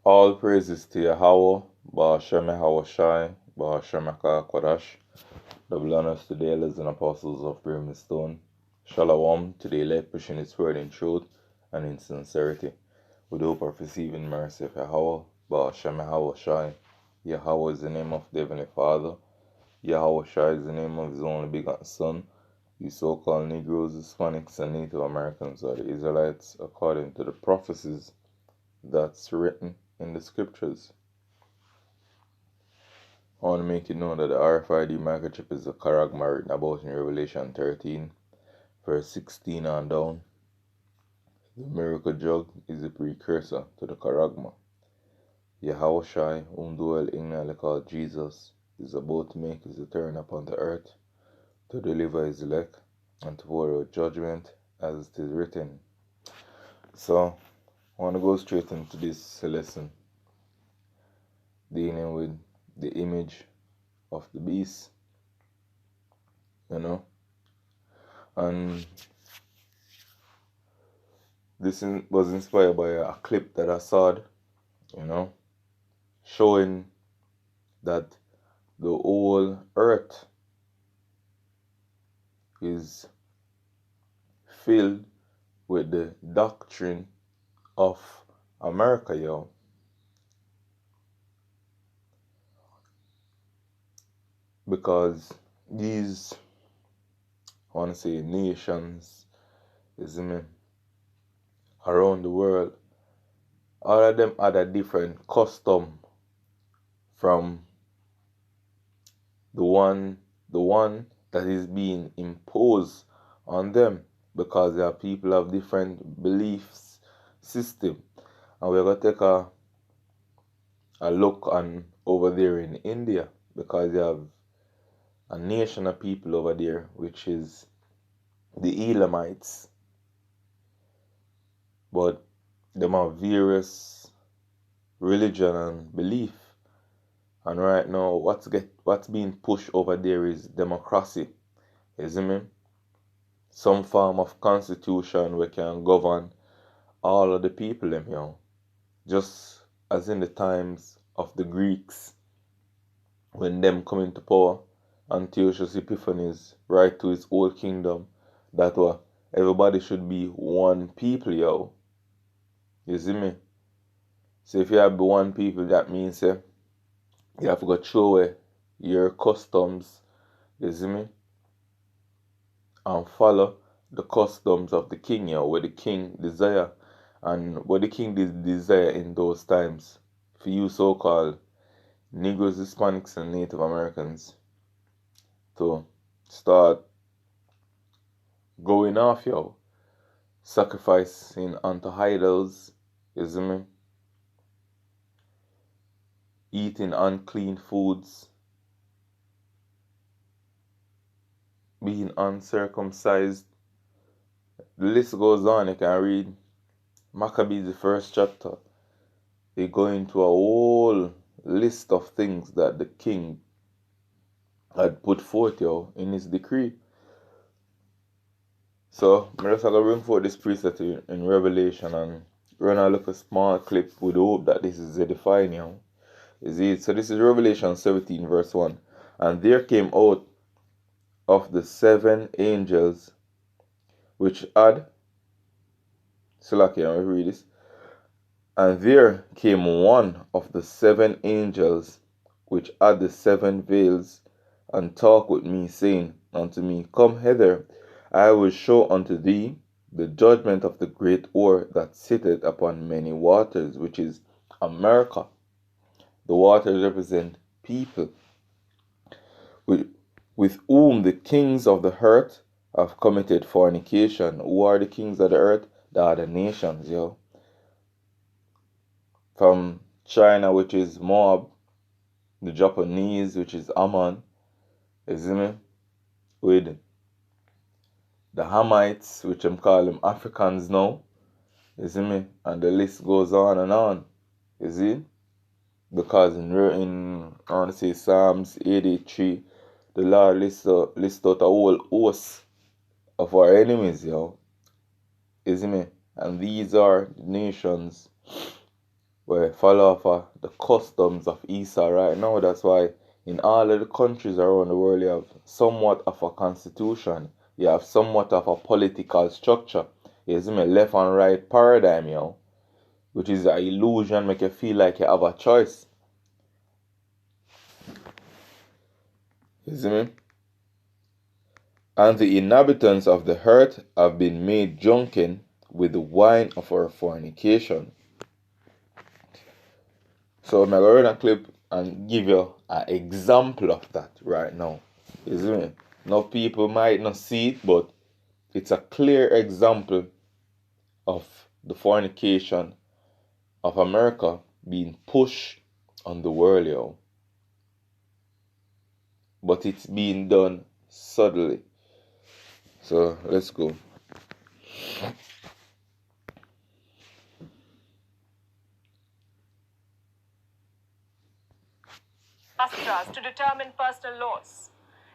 All praises to Yahweh, Ba'ashem Shai, Ba'ashem Kodash, double honors to the elders and apostles of Brimstone. Shalom to the elect pushing its word in truth and in sincerity, with hope of receiving mercy of Yahweh, Ba'ashem Shai. Yahweh is the name of the Heavenly Father. Yahweh Shai is the name of his only begotten Son. You so-called Negroes, Hispanics, and Native Americans are the Israelites according to the prophecies that's written in the scriptures. I want to make you know that the RFID microchip is a charagma written about in Revelation 13, verse 16 on down. The miracle jug is a precursor to the charagma. Yahweh Shai, whom dwell ignorantly called Jesus, is about to make his return upon the earth to deliver his elect and to pour out judgment as it is written. So, I want to go straight into this lesson, dealing with the image of the beast, and this was inspired by a clip that I saw, showing that the whole earth is filled with the doctrine of America, because these, I want to say, nations, around the world, all of them had a different custom from the one that is being imposed on them, because there are people of different beliefs system. And we're going to take a look on over there in India, because you have a nation of people over there, which is the Elamites. But them have various religion and belief. And right now, what's being pushed over there is democracy. Some form of constitution where can govern all of the people, just as in the times of the Greeks, when them come into power, Antiochus Epiphanes right to his whole kingdom, that everybody should be one people, You see me? So if you have one people, that means you have to go throw away your customs, you see me? And follow the customs of the king, what the king desire. And what the king desire in those times, for you so-called Negroes, Hispanics, and Native Americans, to start going off, sacrificing unto idols, you see me? Eating unclean foods, being uncircumcised. The list goes on. You can read Maccabees, the first chapter. They go into a whole list of things that the king had put forth, in his decree. So, I'm just going to bring forth this precept in Revelation, and we're going to look at a small clip with hope that this is edifying, So this is Revelation 17, verse 1. And there came out of the 7 angels which had, Salakia, let me read this. And there came one of the 7 angels which had the 7 vials, and talked with me, saying unto me, Come hither, I will show unto thee the judgment of the great whore that sitteth upon many waters, which is America. The waters represent people, with whom the kings of the earth have committed fornication. Who are the kings of the earth? The other nations, From China, which is Moab, the Japanese, which is Ammon, with the Hamites, which I'm calling Africans now, and the list goes on and on, because in I want to say Psalms 83, the Lord lists out a whole host of our enemies, And these are the nations we follow off the customs of Esau right now. That's why in all of the countries around the world you have somewhat of a constitution. You have somewhat of a political structure. You see me, left and right paradigm, which is an illusion, make you feel like you have a choice. You see me? And the inhabitants of the earth have been made drunken with the wine of our fornication. So I'm going to run a clip and give you an example of that right now. You see me? Now people might not see it, but it's a clear example of the fornication of America being pushed on the world, but it's being done subtly. So let's go. To determine personal laws.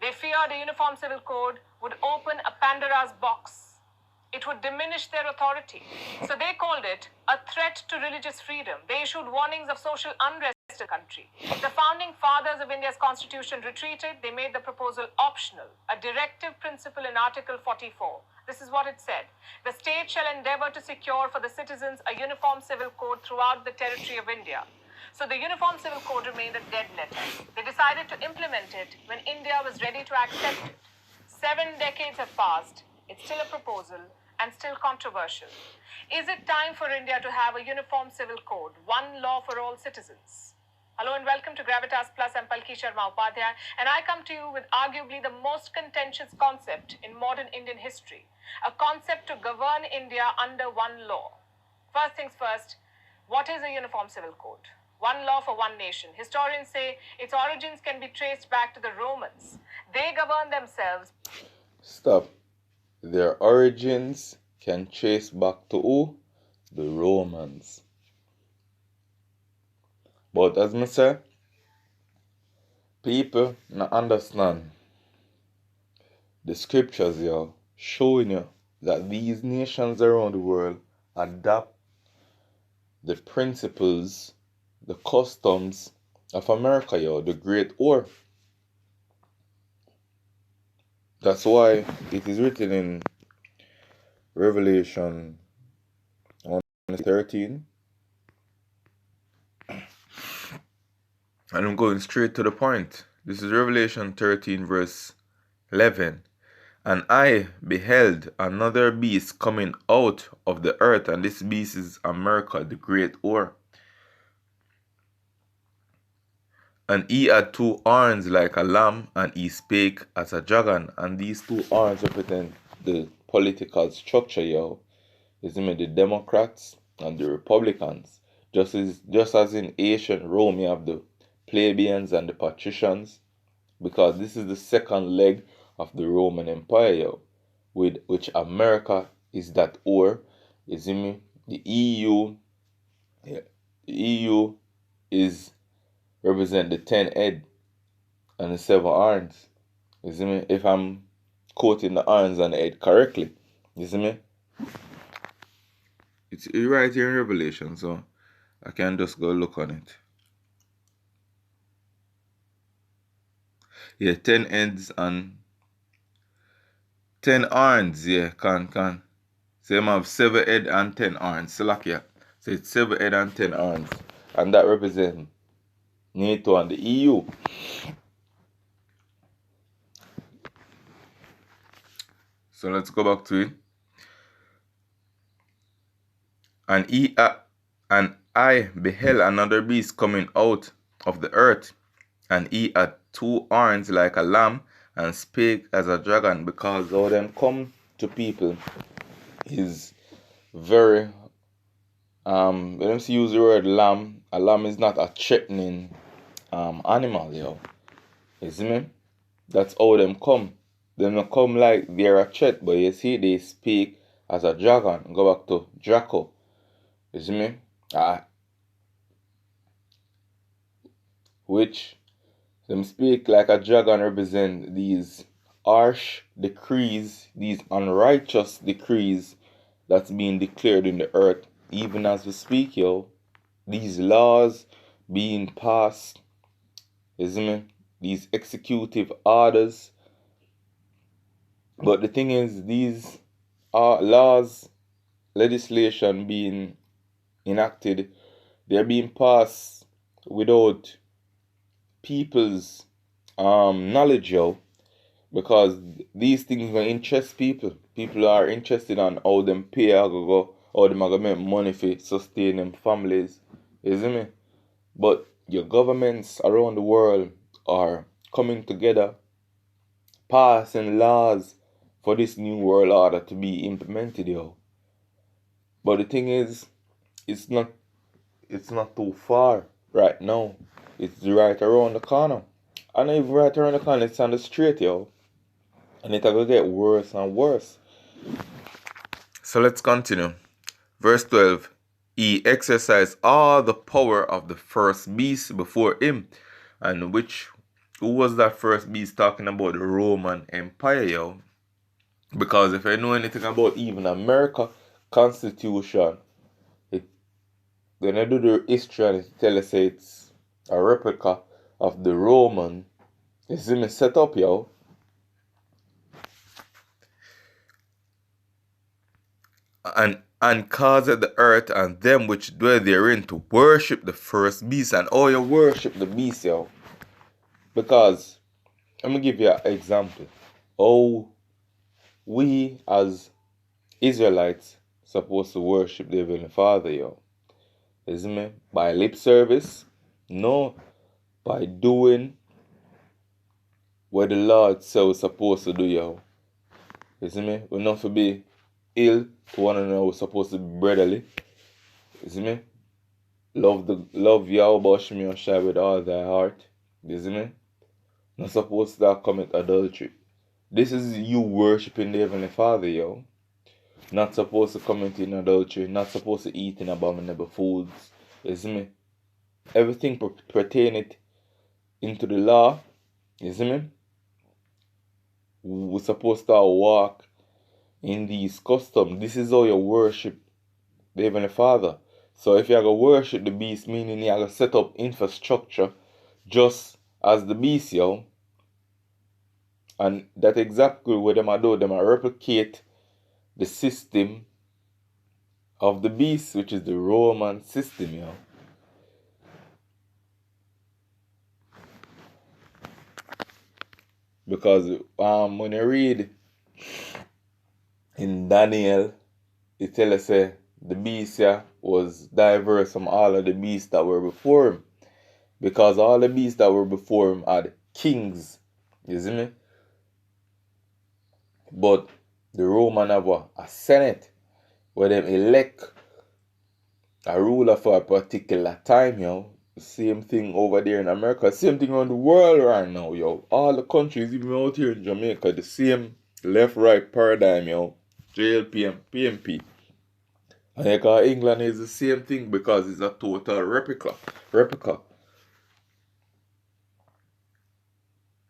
They feared a uniform civil code would open a Pandora's box. It would diminish their authority. So they called it a threat to religious freedom. They issued warnings of social unrest in the country. The founding fathers of India's constitution retreated. They made the proposal optional, a directive principle in Article 44. This is what it said. The state shall endeavor to secure for the citizens a uniform civil code throughout the territory of India. So the Uniform Civil Code remained a dead letter. They decided to implement it when India was ready to accept it. 7 decades have passed. It's still a proposal and still controversial. Is it time for India to have a uniform civil code, one law for all citizens? Hello and welcome to Gravitas Plus. I'm Palki Sharma Upadhyay, and I come to you with arguably the most contentious concept in modern Indian history, a concept to govern India under one law. First things first, what is a uniform civil code? One law for one nation. Historians say its origins can be traced back to the Romans. They governed themselves. Stop. Their origins can trace back to who? The Romans. But as I say, people not understand the scriptures here showing you that these nations around the world adopt the principles, the customs of America, the Great War. That's why it is written in Revelation 13. And I'm going straight to the point. This is Revelation 13 verse 11. And I beheld another beast coming out of the earth, and this beast is America, the Great War. And he had 2 horns like a lamb, and he spake as a dragon. And these 2 horns represent the political structure, You see me, the Democrats and the Republicans. Just as in ancient Rome, you have the plebeians and the patricians, because this is the second leg of the Roman Empire, with which America is that or. You see me, the EU is represent the 10 head and the 7 horns. You see me, if I'm quoting the horns and the head correctly. You see me? It's right here in Revelation, so I can just go look on it. Yeah, 10 heads and 10 horns, can. So you have 7 head and 10 horns. So it's 7 head and 10 horns. And that represents NATO and the EU. So let's go back to it. And I beheld another beast coming out of the earth, and he had 2 horns like a lamb, and spake as a dragon. Because all them come to people is very when them use the word lamb, a lamb is not a threatening animal, You see me? That's how them come. Them not come like they're a threat, but you see they speak as a dragon. Go back to Draco. You see me? Which them speak like a dragon represent these harsh decrees, these unrighteous decrees that's being declared in the earth, even as we speak, these laws being passed, isn't it? These executive orders. But the thing is, these laws, legislation being enacted, they're being passed without people's knowledge, yo. Because these things will interest people. People are interested on how them pay go, how them are make money for sustain them families. Isn't it? But your governments around the world are coming together, passing laws for this new world order to be implemented, yo. But the thing is, it's not too far right now. It's right around the corner. And even right around the corner, it's on the street, yo. And it's going to get worse and worse. So let's continue. Verse 12. He exercised all the power of the first beast before him. And who was that first beast talking about? The Roman Empire, yo. Because if I know anything about even America Constitution, when I do the history and it tell us it's a replica of the Roman, it's in the setup, yo. And caused the earth and them which dwell therein to worship the first beast. And all you worship the beast, yo. Because, let me give you an example. Oh, we as Israelites supposed to worship the Heavenly Father, yo. Isn't it? By lip service? No. By doing what the Lord said we're supposed to do, yo. Isn't it? We're not to be ill to one another. We're supposed to be brotherly. Isn't it? Love Yahweh Shemi Shai with all thy heart. Isn't it? Not supposed to commit adultery. This is you worshiping the Heavenly Father, yo. Not supposed to commit in adultery. Not supposed to eat in abominable foods. Isn't it? Everything pertaining into the law. Isn't it? We're supposed to walk in these customs. This is how you worship the Heavenly Father. So if you're going to worship the beast, meaning you're going to set up infrastructure just as the beast, yo. And that's exactly what them do. Them replicate the system of the beast, which is the Roman system, yo. Because when you read in Daniel, it tells us the beast was diverse from all of the beasts that were before him. Because all the beasts that were before him had kings, isn't it? But the Roman have a senate where them elect a ruler for a particular time, yo. Same thing over there in America. Same thing around the world right now, yo. All the countries, even out here in Jamaica, the same left-right paradigm, yo. JLP and PMP. And England is the same thing because it's a total replica.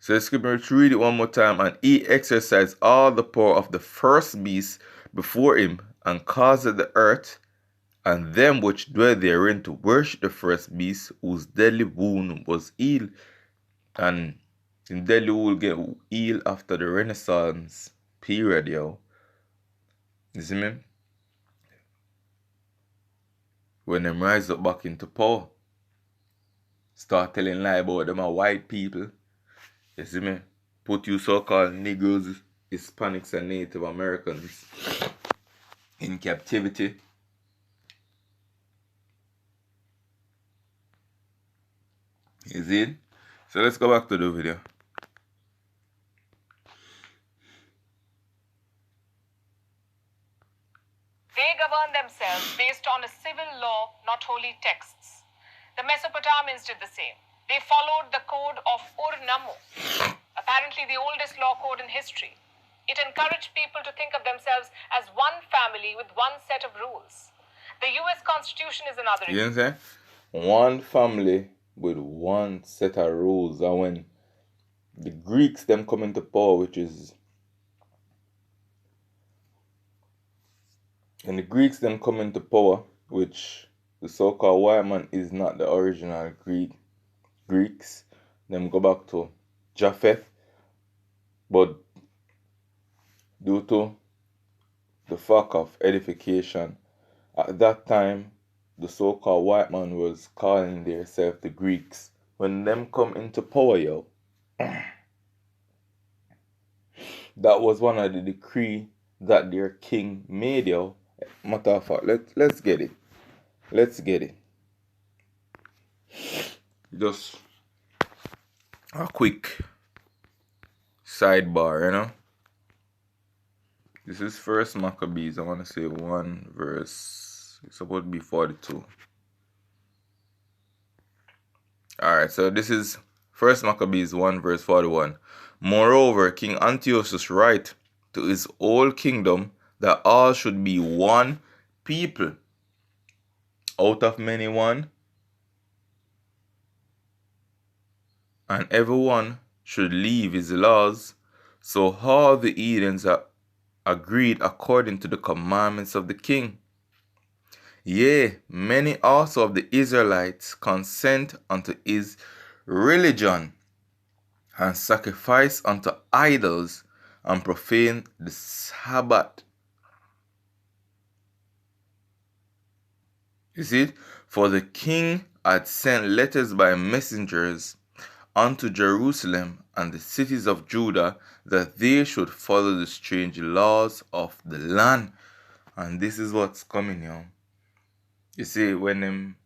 So let's read it one more time. And he exercised all the power of the first beast before him, and caused the earth and them which dwell therein to worship the first beast, whose deadly wound was healed. And in deadly wound get healed after the Renaissance period, yo. You see me? When them rise up back into power, start telling lie about them are white people. You see me? Put you so-called Negroes, Hispanics, and Native Americans in captivity. You see? So let's go back to the video. They govern themselves based on a civil law, not holy texts. The Mesopotamians did the same. They followed the code of Ur-Nammu, apparently the oldest law code in history. It encouraged people to think of themselves as one family with one set of rules. The US Constitution is another example. You understand? One family with one set of rules. And when the Greeks them come into power, which is and the Greeks then come into power, which the so-called white man is not the original Greeks. Them go back to Japheth, but due to the fuck of edification, at that time, the so-called white man was calling themselves the Greeks. When them come into power, yo, that was one of the decree that their king made, yo. Matter of fact, let's get it. Let's get it. Just a quick sidebar, you know. This is First Maccabees. I want to say 1 verse. It's supposed to be 42. Alright, so this is First Maccabees 1 verse 41. Moreover, King Antiochus write to his whole kingdom that all should be one people, out of many one, and everyone should leave his laws. So all the Edens are agreed according to the commandments of the king. Yea, many also of the Israelites consent unto his religion, and sacrifice unto idols, and profane the Sabbath. You see it? For the king had sent letters by messengers unto Jerusalem and the cities of Judah, that they should follow the strange laws of the land. And this is what's coming, yo. You see, when them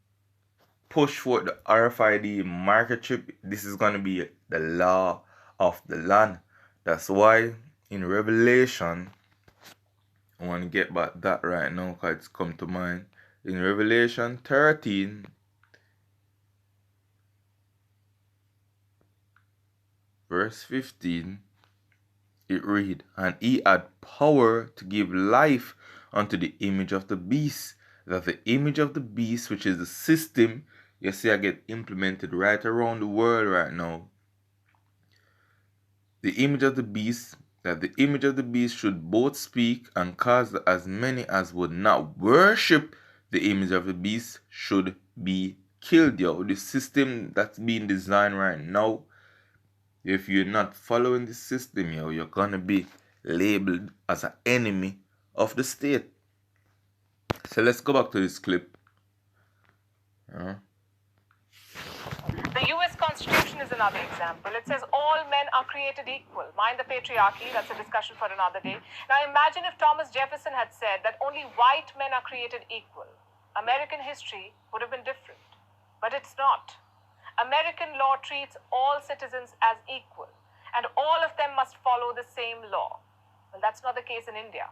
push for the RFID microchip, this is going to be the law of the land. That's why in Revelation, I want to get back that right now because it's come to mind. In Revelation 13, verse 15, it read, and he had power to give life unto the image of the beast, that the image of the beast, which is the system, you see, I get implemented right around the world right now. The image of the beast, that the image of the beast should both speak and cause as many as would not worship the image of the beast should be killed, yo. The system that's being designed right now, if you're not following the system, yo, you're gonna be labeled as an enemy of the state. So let's go back to this clip. The US Constitution is another example. It says all men are created equal. Mind the patriarchy, that's a discussion for another day. Now imagine if Thomas Jefferson had said that only white men are created equal. American history would have been different. But it's not. American law treats all citizens as equal, and all of them must follow the same law. Well, that's not the case in India.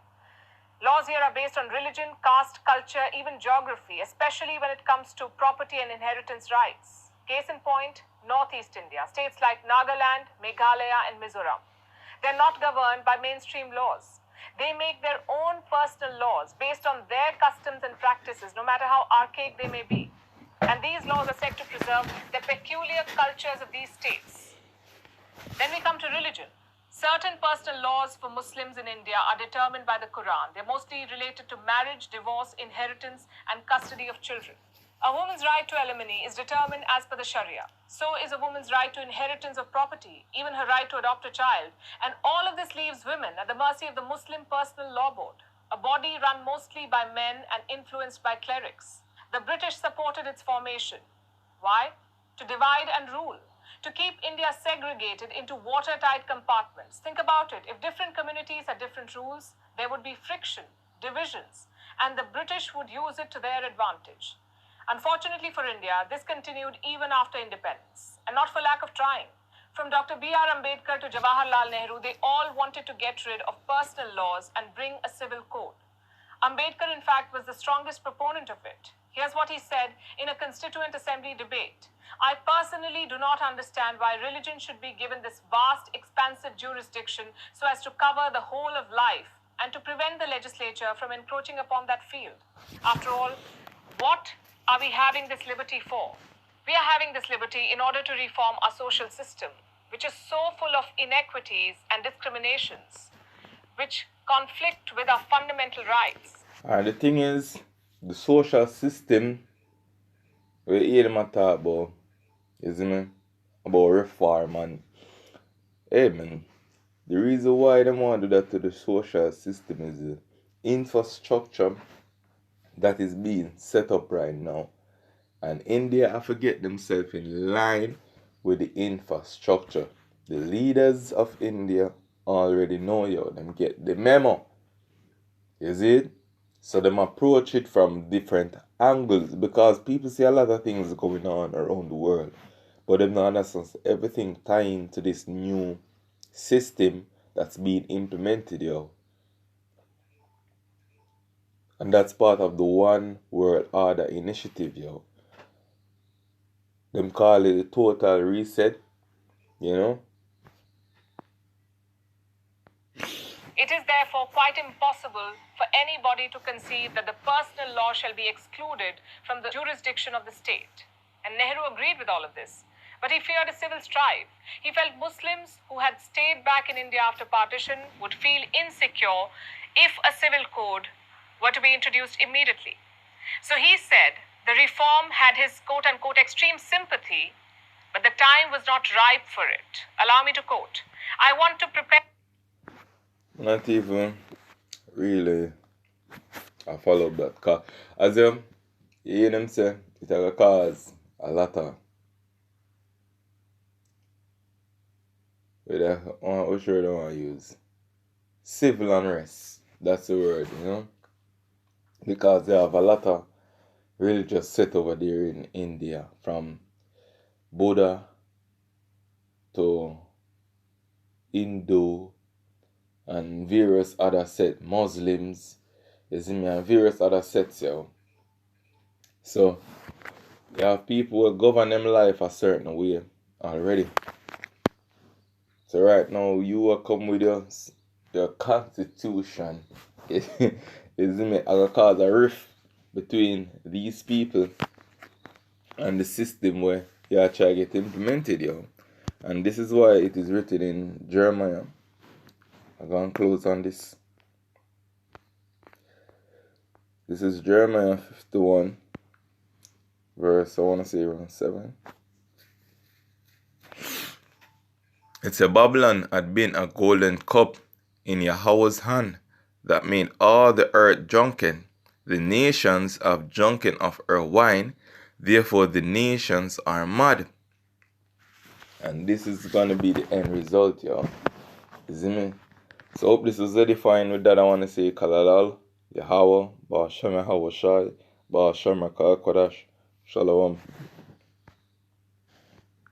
Laws here are based on religion, caste, culture, even geography, especially when it comes to property and inheritance rights. Case in point, Northeast India, states like Nagaland, Meghalaya, and Mizoram. They're not governed by mainstream laws. They make their own personal laws based on their customs and practices, no matter how archaic they may be. And these laws are said to preserve the peculiar cultures of these states. Then we come to religion. Certain personal laws for Muslims in India are determined by the Quran. They're mostly related to marriage, divorce, inheritance, and custody of children. A woman's right to alimony is determined as per the Sharia. So is a woman's right to inheritance of property, even her right to adopt a child. And all of this leaves women at the mercy of the Muslim Personal Law Board, a body run mostly by men and influenced by clerics. The British supported its formation. Why? To divide and rule. To keep India segregated into watertight compartments. Think about it. If different communities had different rules, there would be friction, divisions, and the British would use it to their advantage. Unfortunately for India, this continued even after independence, and not for lack of trying. From Dr. B.R. Ambedkar to Jawaharlal Nehru, they all wanted to get rid of personal laws and bring a civil code. Ambedkar, in fact, was the strongest proponent of it. Here's what he said in a Constituent Assembly debate. I personally do not understand why religion should be given this vast, expansive jurisdiction so as to cover the whole of life and to prevent the legislature from encroaching upon that field. After all, what are we having this liberty for? We are having this liberty in order to reform our social system, which is so full of inequities and discriminations, which conflict with our fundamental rights. And the thing is, the social system We hear them talk about, you see me? About reform and hey man, the reason why they want to do that to the social system is the infrastructure that is being set up right now. And India have to get themselves in line with the infrastructure. The leaders of India already know yo, them get the memo. You see it? So them approach it from different angles because people see a lot of things going on around the world. But them not understand everything tying to this new system that's being implemented, yo. And that's part of the One World Order initiative, yo. Them call it a total reset, you know. It is therefore quite impossible for anybody to conceive that the personal law shall be excluded from the jurisdiction of the state. And Nehru agreed with all of this. But he feared a civil strife. He felt Muslims who had stayed back in India after partition would feel insecure if a civil code were to be introduced immediately. So he said the reform had his quote-unquote extreme sympathy, but the time was not ripe for it. Allow me to quote, I want to prepare... Not even really I follow that. Cause as you hear them say, it will cause a lot of what sure they want to use civil unrest. That's the word, you know? Because they have a lot of religious set over there in India, from Buddha to Hindu and various other sets, Muslims, you see me, and various other sets, yo. So you have people who govern them life a certain way already. So right now you will come with your constitution. You see me, I gonna cause a rift between these people and the system where you are trying to get implemented, yo. And this is why it is written in Jeremiah. I'm gonna close on this. This is Jeremiah 51, verse, I want to say around 7. It said, Babylon had been a golden cup in Yahweh's hand that made all the earth drunken. The nations have drunken of her wine, therefore the nations are mad. And this is going to be the end result, y'all. You see me? So hope this is edifying. With that, I want to say Kalalal, Yahweh, Ba'ashem Yahweh Shai, Ba'ashem Rakal Kodash, Shalom.